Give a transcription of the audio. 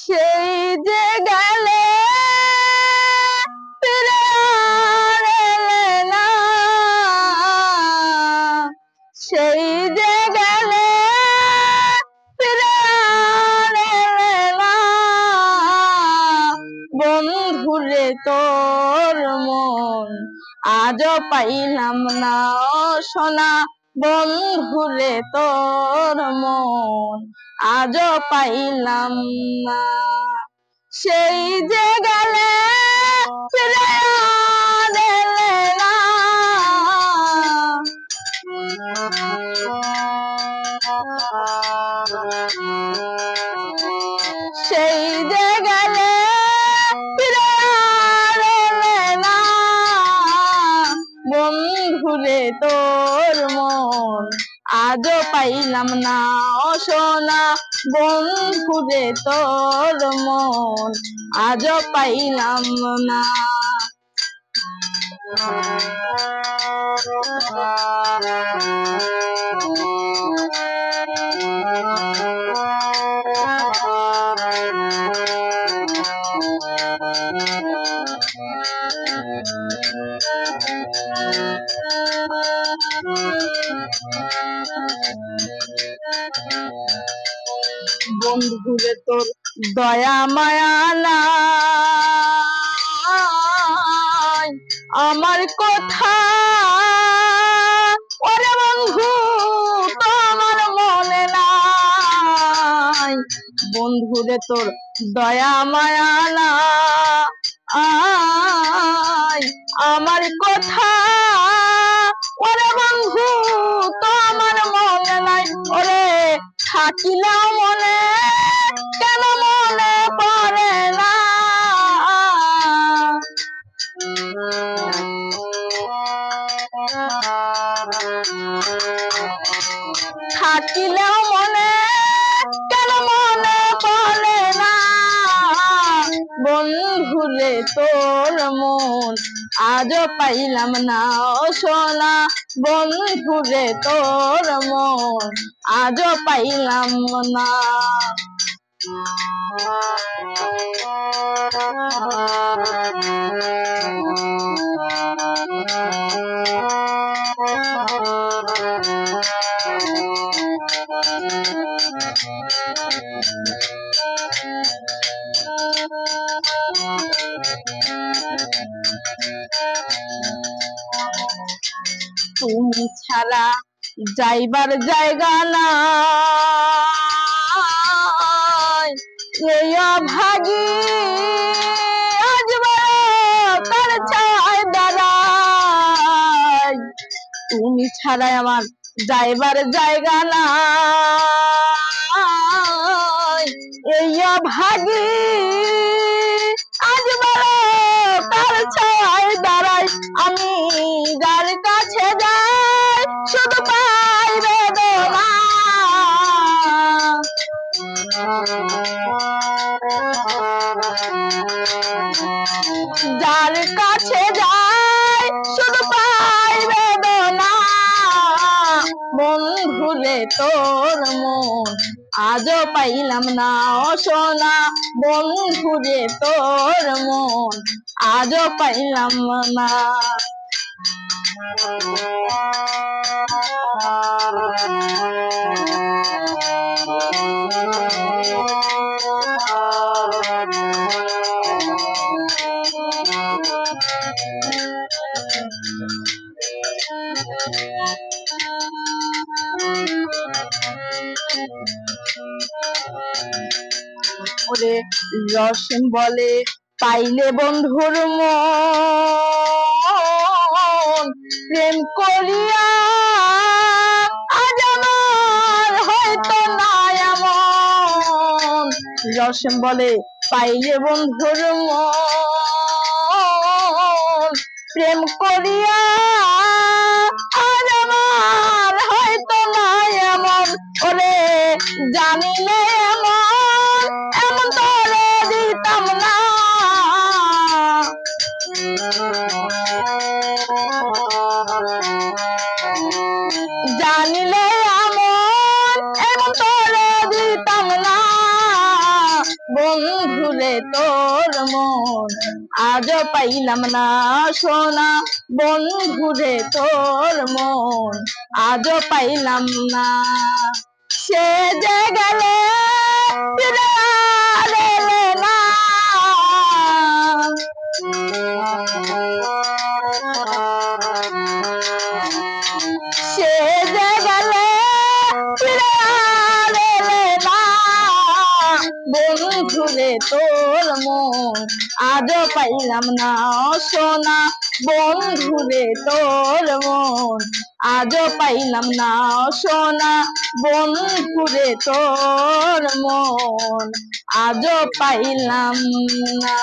সেই যে গেলে সেই যে গেলে বন্ধুরে তোর মন আজও পাইলাম না সোনা, বন্ধুরে তোর মন আজও পাইলাম না। সেই যে গেলে ফিরে এলে না, সেই যে গেলে ফিরে এলে না, বন্ধুরে তোর মন আজও পাইলাম না সোনা, বন্ধুরে তোর মন আজও পাইলাম না। বন্ধুরে তোর দয়া মায়া নাই, আমার কথা ওরে বন্ধু তোমার মনে নাই। বন্ধুরে তোর দয়া মায়া নাই, আমার কথা ওরে বন্ধু তোমার মনে নাই। ওরে থাকিলেও মনে কেন মনে পড়ে না, থাকিলেও মনে কেন মনে পড়ে না, বন্ধুরে তোর মন আজও পাইলাম না সোনা, বন্ধুরে তোর মন আজও পাইলাম না। তুমি ছাড়া যাইবার জায়গা নাই, এই অভাগী আজ তার ছায় দাঁড়াই। তুমি ছাড়া আমার যাইবার জায়গা নাই, এই অভাগী আজ তার ছায় দাঁড়াই। আমি যার কাছে যাই শুধু পাই বেদনা, যার কাছে যাই শুধু পাই বেদনা, বন্ধুরে তোর মন আজও পাইলাম না সোনা, বন্ধুরে তোর মন আজও পাইলাম না। ওরে রসম বলে পাইলে বন্ধুর মন, প্রেম করিয়া আজ আমার হয়তো না এমন। রসম বলে পাইলে বন্ধুর মন, প্রেম করিয়া আজ আমার হয়তো না এমন। ওরে জানিলে এমন তোরে দিতাম না, জানিলে এমন বন্ধুরে তোর মন আজও পাইলাম না সোনা, বন্ধুরে তোর মন আজও পাইলাম না। সে যে গেলে ফিরে আর এলে না, সে যে গেলে ফিরে আর এলে না, বন্ধুরে তোর মন আজও পাইলাম না সোনা, বন্ধুরে তোর মন আজও পাইলাম না সোনা, বন্ধুরে তোর মন আজও পাইলাম না।